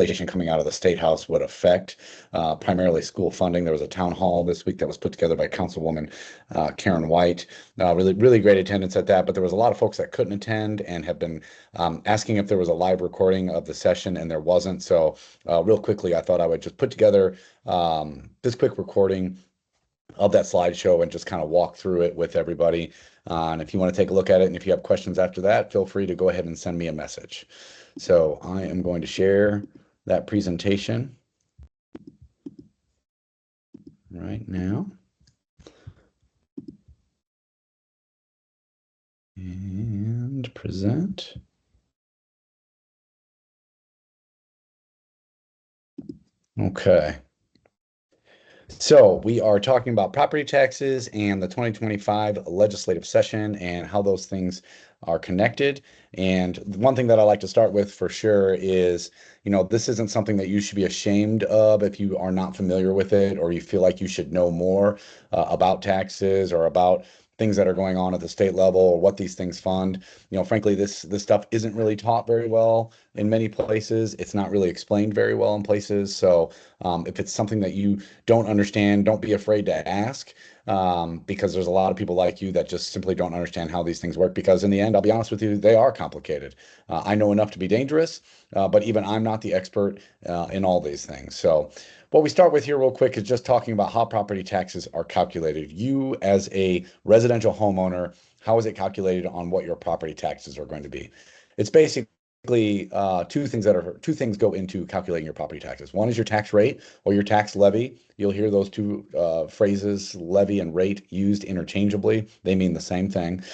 legislation coming out of the State House would affect, primarily school funding. There was a town hall this week that was put together by Councilwoman Karen White. Really, really great attendance at that, but there was a lot of folks that couldn't attend and have been asking if there was a live recording of the session, and there wasn't. So real quickly, I thought I would just put together this quick recording of that slideshow and just kind of walk through it with everybody. And if you want to take a look at it, and if you have questions after that, feel free to go ahead and send me a message. So I am going to share that presentation right now. And present. Okay. So we are talking about property taxes and the 2025 legislative session and how those things are connected. And one thing that I like to start with for sure is, this isn't something that you should be ashamed of if you are not familiar with it, or you feel like you should know more about taxes or about things that are going on at the state level or what these things fund. Frankly, this stuff isn't really taught very well in many places. It's not really explained very well in places. So if it's something that you don't understand, don't be afraid to ask, because there's a lot of people like you that just simply don't understand how these things work. Because in the end, I'll be honest with you, they are complicated. I know enough to be dangerous, but even I'm not the expert in all these things. So what we start with here real quick is just talking about how property taxes are calculated. You as a residential homeowner, how is it calculated on what your property taxes are going to be? It's basically two things go into calculating your property taxes. One is your tax rate or your tax levy. You'll hear those two phrases, levy and rate, used interchangeably. They mean the same thing.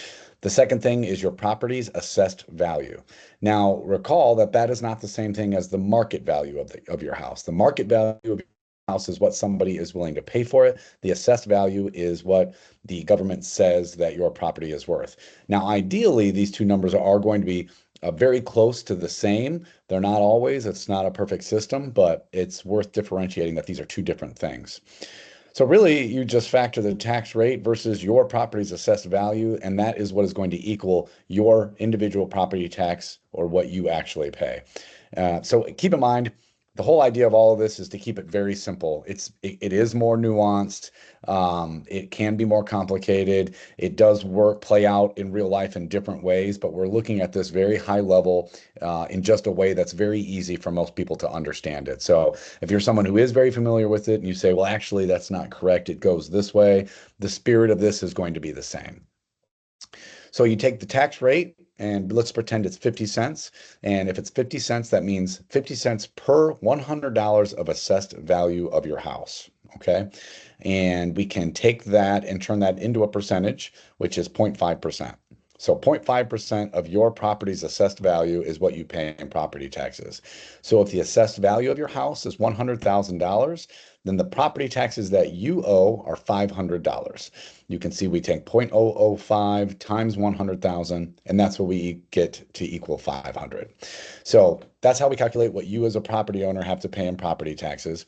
The second thing is your property's assessed value. Now, recall that that is not the same thing as the market value of your house. The market value of your house is what somebody is willing to pay for it. The assessed value is what the government says that your property is worth. Now, ideally, these two numbers are going to be very close to the same. They're not always. It's not a perfect system, but it's worth differentiating that these are two different things. So really, you just factor the tax rate versus your property's assessed value, and that is what is going to equal your individual property tax or what you actually pay. So keep in mind, the whole idea of all of this is to keep it very simple. It is more nuanced. It can be more complicated. It does play out in real life in different ways, but we're looking at this very high level in just a way that's very easy for most people to understand it. So if you're someone who is very familiar with it and you say, well, actually, that's not correct, it goes this way, the spirit of this is going to be the same. So you take the tax rate and let's pretend it's 50 cents. And if it's 50 cents, that means 50 cents per $100 of assessed value of your house. Okay. And we can take that and turn that into a percentage, which is 0.5%. So 0.5% of your property's assessed value is what you pay in property taxes. So if the assessed value of your house is $100,000, then the property taxes that you owe are $500. You can see we take 0.005 times 100,000, and that's what we get to equal 500. So that's how we calculate what you as a property owner have to pay in property taxes.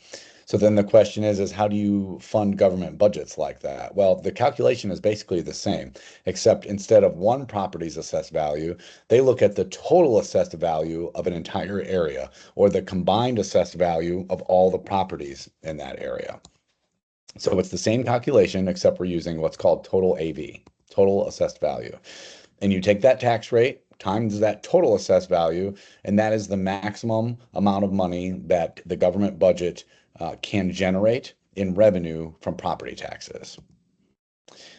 So then the question is how do you fund government budgets like that? Well, the calculation is basically the same, except instead of one property's assessed value, they look at the total assessed value of an entire area, or the combined assessed value of all the properties in that area. So it's the same calculation, except we're using what's called total AV, total assessed value. And you take that tax rate times that total assessed value, and that is the maximum amount of money that the government budget can generate in revenue from property taxes.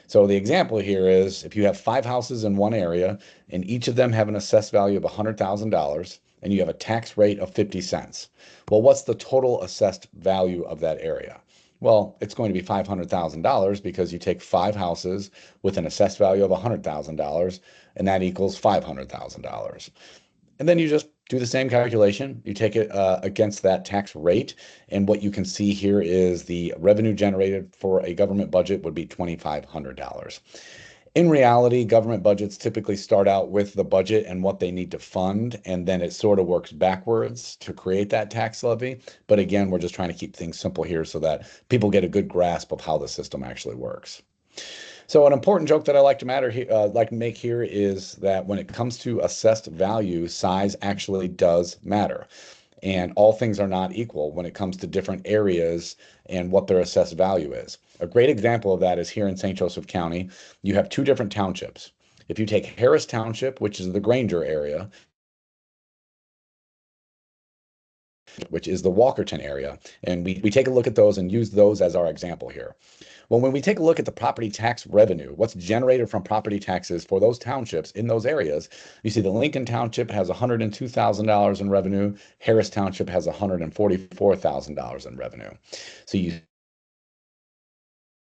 So the example here is if you have 5 houses in one area and each of them have an assessed value of $100,000 and you have a tax rate of 50 cents. Well, what's the total assessed value of that area? Well, it's going to be $500,000 because you take 5 houses with an assessed value of $100,000 and that equals $500,000. And then you just do the same calculation. You take it against that tax rate. And what you can see here is the revenue generated for a government budget would be $2,500. In reality, government budgets typically start out with the budget and what they need to fund, and then it sort of works backwards to create that tax levy. But again, we're just trying to keep things simple here so that people get a good grasp of how the system actually works. So an important joke that I like to make here is that when it comes to assessed value, size actually does matter. And all things are not equal when it comes to different areas and what their assessed value is. A great example of that is here in St. Joseph County. You have two different townships. If you take Harris Township, which is the Granger area, which is the Walkerton area, and we take a look at those and use those as our example here. Well, when we take a look at the property tax revenue, what's generated from property taxes for those townships in those areas, you see the Lincoln Township has $102,000 in revenue. Harris Township has $144,000 in revenue. So you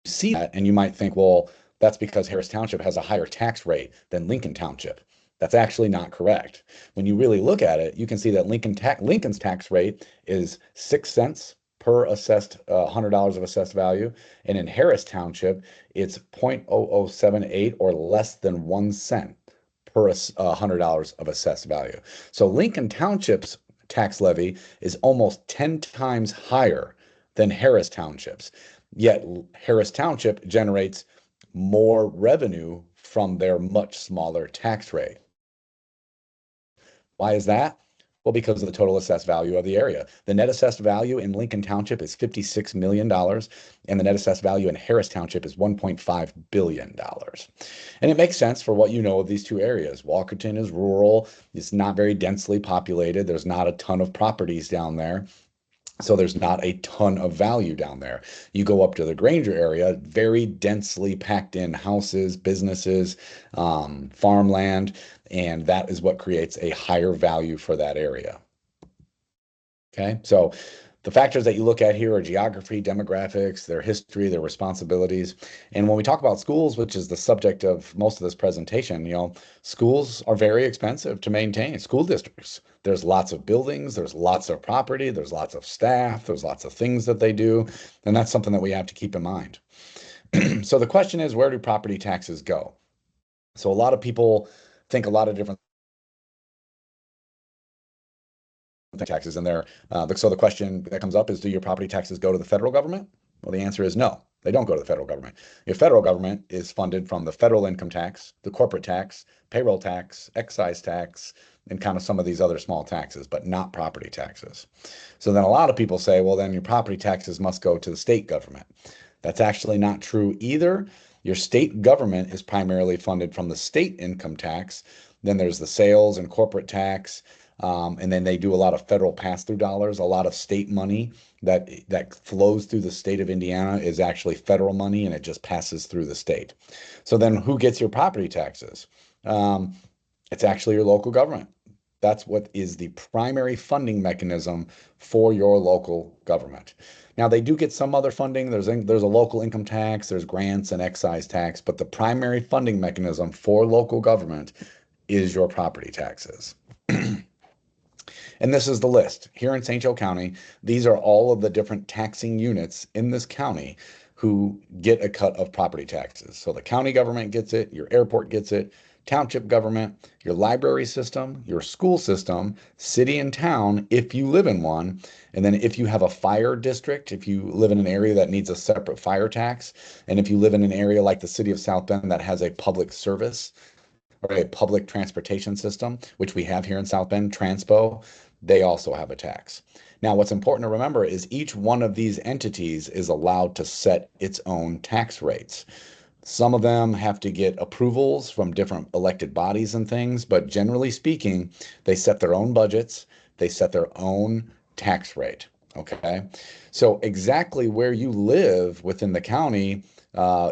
see that and you might think, well, that's because Harris Township has a higher tax rate than Lincoln Township. That's actually not correct. When you really look at it, you can see that Lincoln's tax rate is 6 cents per assessed $100 of assessed value. And in Harris Township, it's 0.0078 or less than 1 cent per $100 of assessed value. So Lincoln Township's tax levy is almost 10 times higher than Harris Township's. Yet Harris Township generates more revenue from their much smaller tax rate. Why is that? Well, because of the total assessed value of the area. The net assessed value in Lincoln Township is $56 million, and the net assessed value in Harris Township is $1.5 billion. And it makes sense for what you know of these two areas. Walkerton is rural, it's not very densely populated, there's not a ton of properties down there. So there's not a ton of value down there. You go up to the Granger area, very densely packed in houses, businesses, farmland, and that is what creates a higher value for that area. Okay, so the factors that you look at here are geography, demographics, their history, their responsibilities. And when we talk about schools, which is the subject of most of this presentation, schools are very expensive to maintain, school districts. There's lots of buildings, there's lots of property, there's lots of staff, there's lots of things that they do, and that's something that we have to keep in mind. So the question is, where do property taxes go? So a lot of people think a lot of different taxes in there. So the question that comes up is, do your property taxes go to the federal government? Well, the answer is no, they don't go to the federal government. Your federal government is funded from the federal income tax, the corporate tax, payroll tax, excise tax, and kind of some of these other small taxes, but not property taxes. So then a lot of people say, well, then your property taxes must go to the state government. That's actually not true either. Your state government is primarily funded from the state income tax. Then there's the sales and corporate tax. And then they do a lot of federal pass-through dollars. A lot of state money that flows through the state of Indiana is actually federal money, and it just passes through the state. So then who gets your property taxes? It's actually your local government. That's what is the primary funding mechanism for your local government. Now, they do get some other funding. There's a local income tax, there's grants and excise tax, but the primary funding mechanism for local government is your property taxes. And this is the list. Here in St. Joe County, these are all of the different taxing units in this county who get a cut of property taxes. So the county government gets it, your airport gets it, township government, your library system, your school system, city and town, if you live in one. And then if you have a fire district, if you live in an area that needs a separate fire tax, and if you live in an area like the city of South Bend that has a public service or a public transportation system, which we have here in South Bend, Transpo, they also have a tax. Now, what's important to remember is each one of these entities is allowed to set its own tax rates. Some of them have to get approvals from different elected bodies and things, but generally speaking, they set their own budgets, they set their own tax rate. Okay, so exactly where you live within the county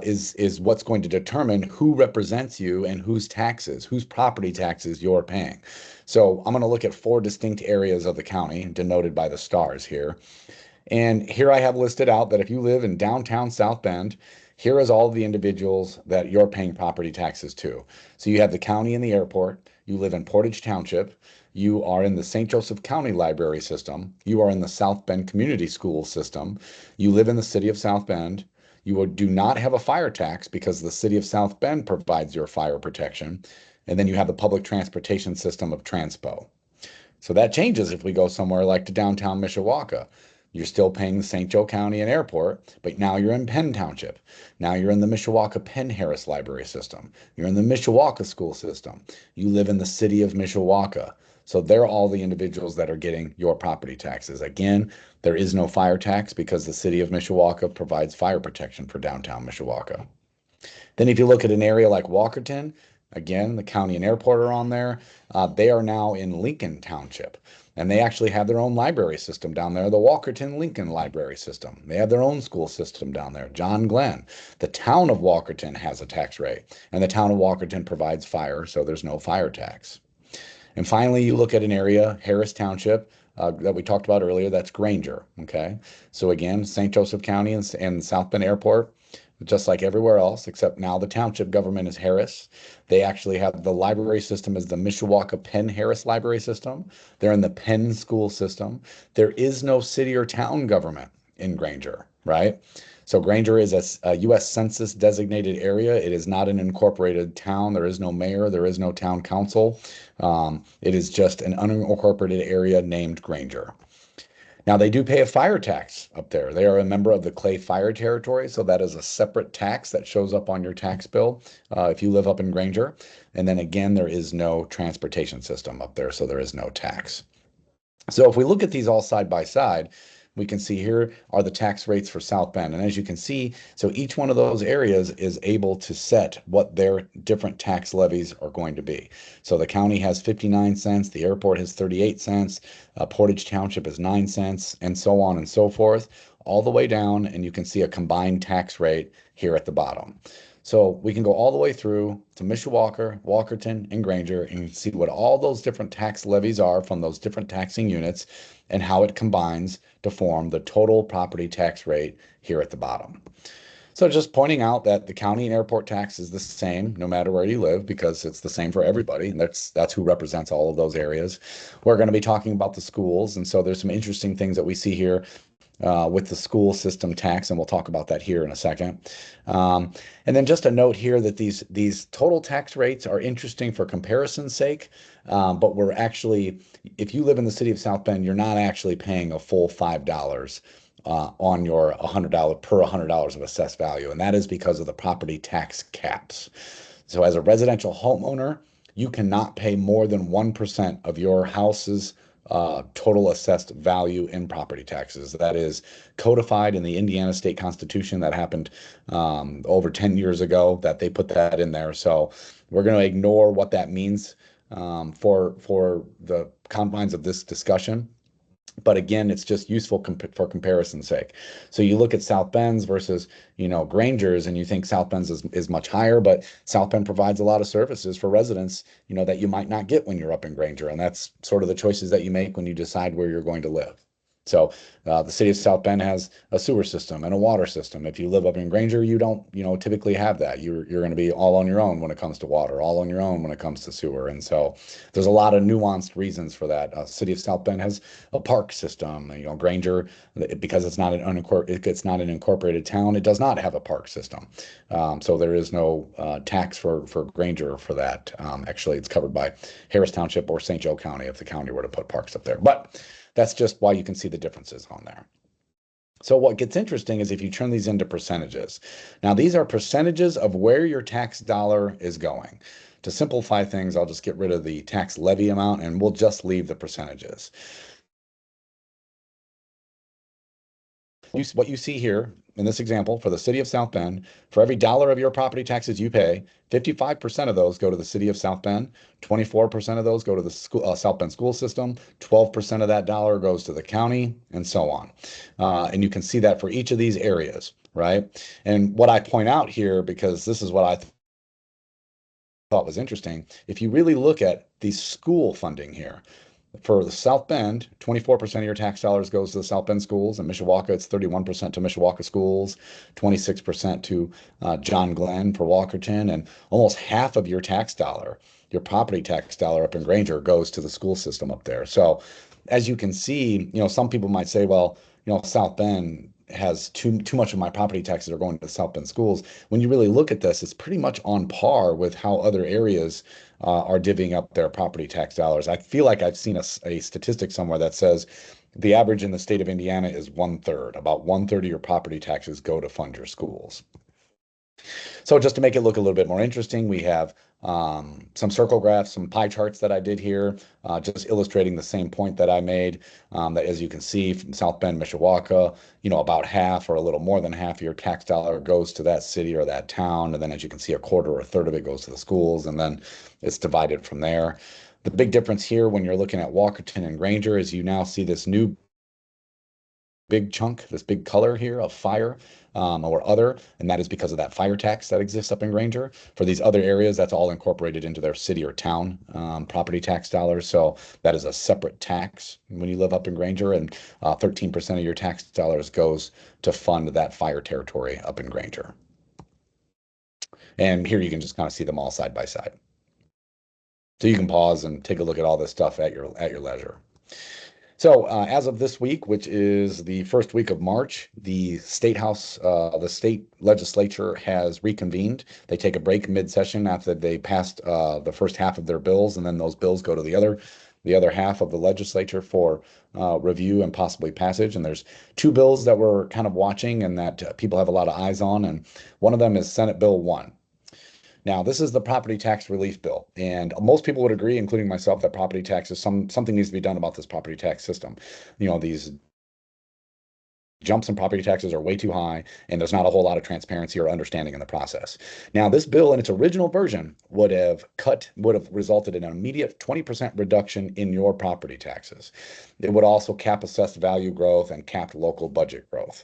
is what's going to determine who represents you and whose property taxes you're paying. So I'm going to look at 4 distinct areas of the county denoted by the stars here. And here I have listed out that if you live in downtown South Bend, here is all the individuals that you're paying property taxes to. So you have the county and the airport, you live in Portage Township, you are in the St. Joseph County Library System, you are in the South Bend Community School System, you live in the city of South Bend, you do not have a fire tax because the city of South Bend provides your fire protection, and then you have the public transportation system of Transpo. So that changes if we go somewhere like to downtown Mishawaka. You're still paying the St. Joe County and Airport, but now you're in Penn Township. Now you're in the Mishawaka Penn Harris Library System. You're in the Mishawaka School System. You live in the city of Mishawaka. So they're all the individuals that are getting your property taxes. Again, there is no fire tax because the city of Mishawaka provides fire protection for downtown Mishawaka. Then if you look at an area like Walkerton, again, the county and airport are on there. They are now in Lincoln Township. And they actually have their own library system down there, the Walkerton Lincoln Library System. They have their own school system down there, John Glenn. The town of Walkerton has a tax rate, and the town of Walkerton provides fire, so there's no fire tax. And finally, you look at an area, Harris Township, that we talked about earlier, that's Granger, okay? So again, St. Joseph County and South Bend Airport, just like everywhere else, except now the township government is Harris. They actually have the library system as the Mishawaka Penn Harris Library System. They're in the Penn school system. There is no city or town government in Granger, right? So Granger is a U.S. Census designated area. It is not an incorporated town. There is no mayor. There is no town council. It is just an unincorporated area named Granger. Now, they do pay a fire tax up there. They are a member of the Clay Fire Territory, so that is a separate tax that shows up on your tax bill if you live up in Granger. And then again, there is no transportation system up there, so there is no tax. So if we look at these all side by side, we can see here are the tax rates for South Bend. And as you can see, so each one of those areas is able to set what their different tax levies are going to be. So the county has 59 cents, the airport has 38 cents, Portage Township is 9 cents, and so on and so forth, all the way down, and you can see a combined tax rate here at the bottom. So we can go all the way through to Mishawaka, Walkerton, and Granger, and see what all those different tax levies are from those different taxing units and how it combines to form the total property tax rate here at the bottom. So just pointing out that the county and airport tax is the same no matter where you live because it's the same for everybody. And that's who represents all of those areas. We're going to be talking about the schools. And so there's some interesting things that we see here with the school system tax, and we'll talk about that here in a second. And then just a note here that these total tax rates are interesting for comparison's sake, but we're actually, if you live in the city of South Bend, you're not actually paying a full $5 on your $100 per $100 of assessed value, and that is because of the property tax caps. So as a residential homeowner, you cannot pay more than 1% of your house's total assessed value in property taxes. That is codified in the Indiana State Constitution. That happened over 10 years ago that they put that in there. So we're going to ignore what that means for the confines of this discussion. But again, it's just useful for comparison's sake. So you look at South Bend's versus, Granger's, and you think South Bend's is much higher, but South Bend provides a lot of services for residents, that you might not get when you're up in Granger. And that's sort of the choices that you make when you decide where you're going to live. So the city of South Bend has a sewer system and a water system. If you live up in Granger, you don't, typically have that. You're going to be all on your own when it comes to water, all on your own when it comes to sewer. And so there's a lot of nuanced reasons for that. City of South Bend has a park system. Granger, because it's not an incorporated town, it does not have a park system. So there is no tax for Granger for that. Actually, it's covered by Harris Township or St. Joe County if the county were to put parks up there. But that's just why you can see the differences on there. So what gets interesting is if you turn these into percentages. Now, these are percentages of where your tax dollar is going. To simplify things, I'll just get rid of the tax levy amount and we'll just leave the percentages. What you see here in this example for the city of South Bend, for every dollar of your property taxes you pay, 55% of those go to the city of South Bend, 24% of those go to the South Bend school system, 12% of that dollar goes to the county, and so on. And you can see that for each of these areas, right? And what I point out here, because this is what I thought was interesting, if you really look at the school funding here, for the South Bend, 24% of your tax dollars goes to the South Bend schools. In Mishawaka, it's 31% to Mishawaka schools, 26% to John Glenn for Walkerton, and almost half of your tax dollar, your property tax dollar up in Granger, goes to the school system up there. So as you can see, some people might say, well, South Bend has too much of my property taxes are going to South Bend schools. When you really look at this, it's pretty much on par with how other areas are divvying up their property tax dollars. I feel like I've seen a statistic somewhere that says the average in the state of Indiana is 1/3. About 1/3 of your property taxes go to fund your schools. So just to make it look a little bit more interesting, we have some circle graphs, some pie charts that I did here, just illustrating the same point that I made. That, as you can see, from South Bend, Mishawaka, about half or a little more than half of your tax dollar goes to that city or that town. And then, as you can see, a quarter or a third of it goes to the schools, and then it's divided from there. The big difference here when you're looking at Walkerton and Granger is you now see this new big chunk, this big color here of fire or other, and that is because of that fire tax that exists up in Granger. For these other areas, that's all incorporated into their city or town property tax dollars. So that is a separate tax when you live up in Granger, and 13% of your tax dollars goes to fund that fire territory up in Granger. And here you can just kind of see them all side by side. So you can pause and take a look at all this stuff at your leisure. So as of this week, which is the first week of March, the state house, the state legislature has reconvened. They take a break mid-session after they passed the first half of their bills, and then those bills go to the other half of the legislature for review and possibly passage. And there's two bills that we're kind of watching and that people have a lot of eyes on, and one of them is Senate Bill 1. Now, this is the property tax relief bill, and most people would agree, including myself, that property taxes, something needs to be done about this property tax system. These jumps in property taxes are way too high, and there's not a whole lot of transparency or understanding in the process. Now, this bill in its original version would have resulted in an immediate 20% reduction in your property taxes. It would also cap assessed value growth and cap local budget growth.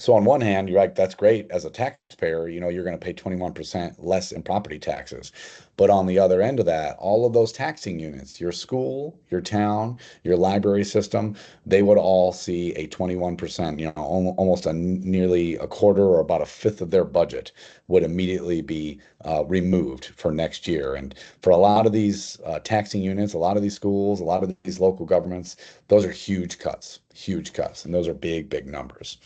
So on one hand, you're like, that's great. As a taxpayer, you're going to pay 21% less in property taxes. But on the other end of that, all of those taxing units, your school, your town, your library system, they would all see a 21%, almost nearly a quarter or about a fifth of their budget would immediately be removed for next year. And for a lot of these taxing units, a lot of these schools, a lot of these local governments, those are huge cuts, and those are big, big numbers.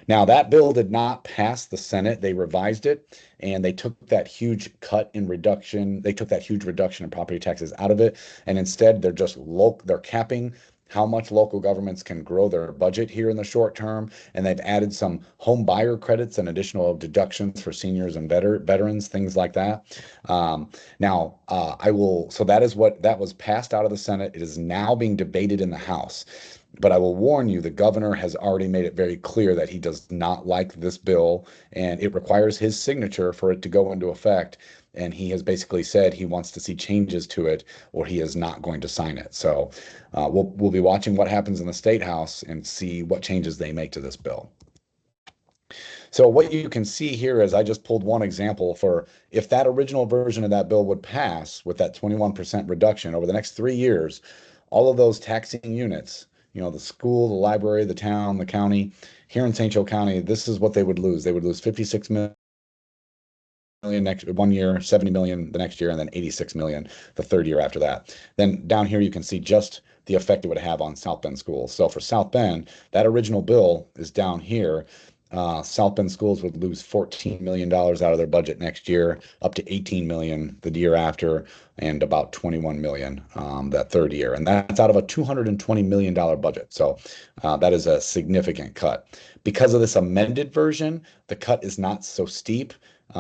Now, that bill did not pass the Senate. They revised it, and they took that huge cut in reduction. They took that huge reduction in property taxes out of it, and instead they're capping how much local governments can grow their budget here in the short term, and they've added some home buyer credits and additional deductions for seniors and veterans, things like that. So that was passed out of the Senate. It is now being debated in the House. But I will warn you, the governor has already made it very clear that he does not like this bill, and it requires his signature for it to go into effect. And he has basically said he wants to see changes to it, or he is not going to sign it. So we'll be watching what happens in the State House and see what changes they make to this bill. So what you can see here is I just pulled one example for if that original version of that bill would pass with that 21% reduction over the next 3 years, all of those taxing units, the school, the library, the town, the county, here in St. Joe County, this is what they would lose. They would lose 56 million next 1 year, 70 million the next year, and then 86 million the third year after that. Then down here, you can see just the effect it would have on South Bend schools. So for South Bend, that original bill is down here. South Bend schools would lose $14 million out of their budget next year, up to 18 million the year after, and about 21 million that third year. And that's out of a $220 million budget. So that is a significant cut. Because of this amended version, the cut is not so steep.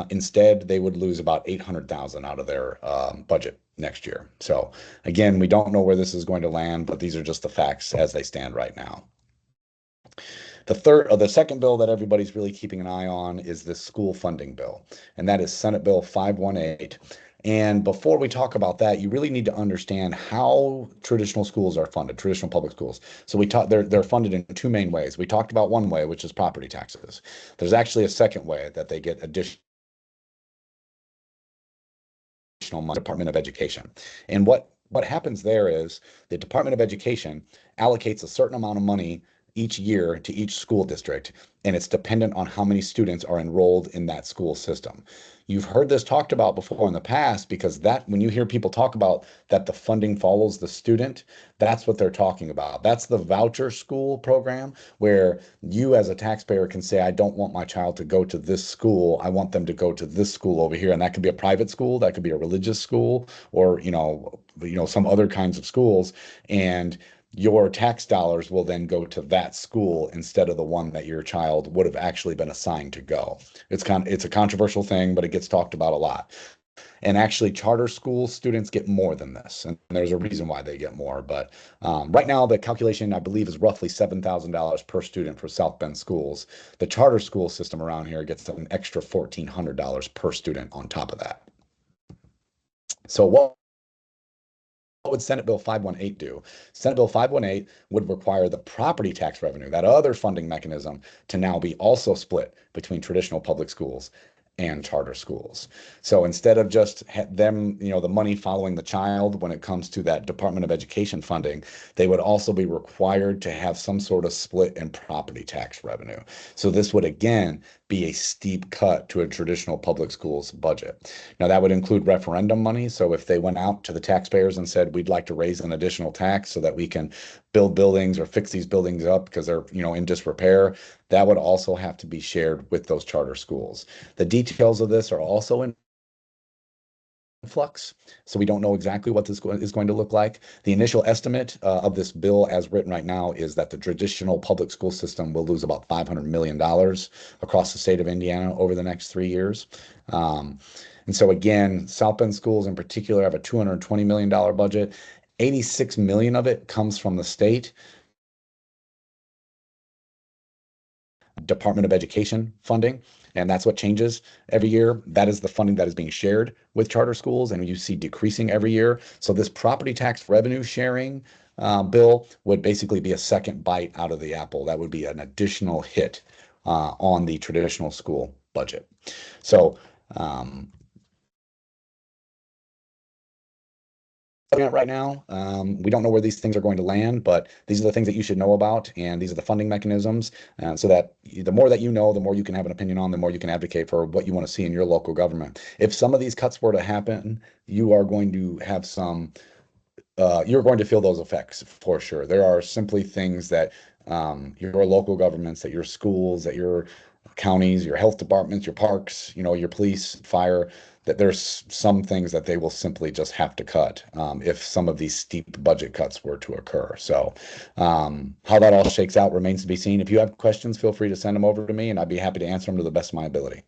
Instead, they would lose about 800,000 out of their budget next year. So again, we don't know where this is going to land, but these are just the facts as they stand right now. The second bill that everybody's really keeping an eye on is this school funding bill, and that is Senate Bill 518. And before we talk about that, you really need to understand how traditional schools are funded, traditional public schools. So they're funded in two main ways. We talked about one way, which is property taxes. There's actually a second way that they get additional money, Department of Education. And what happens there is the Department of Education allocates a certain amount of money each year to each school district, and it's dependent on how many students are enrolled in that school system. You've heard this talked about before in the past, because when you hear people talk about that the funding follows the student, that's what they're talking about. That's the voucher school program, where you as a taxpayer can say, I don't want my child to go to this school. I want them to go to this school over here. And that could be a private school, that could be a religious school, or some other kinds of schools. And your tax dollars will then go to that school instead of the one that your child would have actually been assigned to go. It's a controversial thing, but it gets talked about a lot. And actually, charter school students get more than this, and there's a reason why they get more. But right now, the calculation, I believe, is roughly $7,000 per student for South Bend schools. The charter school system around here gets an extra $1,400 per student on top of that. So what would Senate Bill 518 do? Senate Bill 518 would require the property tax revenue, that other funding mechanism, to now be also split between traditional public schools and charter schools. So instead of just them, the money following the child when it comes to that Department of Education funding, they would also be required to have some sort of split in property tax revenue. So this would again be a steep cut to a traditional public schools budget. Now that would include referendum money. So if they went out to the taxpayers and said, we'd like to raise an additional tax so that we can build buildings or fix these buildings up because they're, in disrepair, that would also have to be shared with those charter schools. The details of this are also in flux, so we don't know exactly what this is going to look like. The initial estimate of this bill as written right now is that the traditional public school system will lose about $500 million across the state of Indiana over the next 3 years. And so again, South Bend schools in particular have a $220 million budget. 86 million of it comes from the state Department of Education funding, and that's what changes every year. That is the funding that is being shared with charter schools, and you see decreasing every year. So this property tax revenue sharing bill would basically be a second bite out of the apple. That would be an additional hit on the traditional school budget. So right now. We don't know where these things are going to land, but these are the things that you should know about, and these are the funding mechanisms. So that the more that you know, the more you can have an opinion on, the more you can advocate for what you want to see in your local government. If some of these cuts were to happen, you are going to have you're going to feel those effects for sure. There are simply things that your local governments, that your schools, that your counties, your health departments, your parks, your police, fire, that there's some things that they will simply just have to cut if some of these steep budget cuts were to occur. So how that all shakes out remains to be seen. If you have questions, feel free to send them over to me, and I'd be happy to answer them to the best of my ability.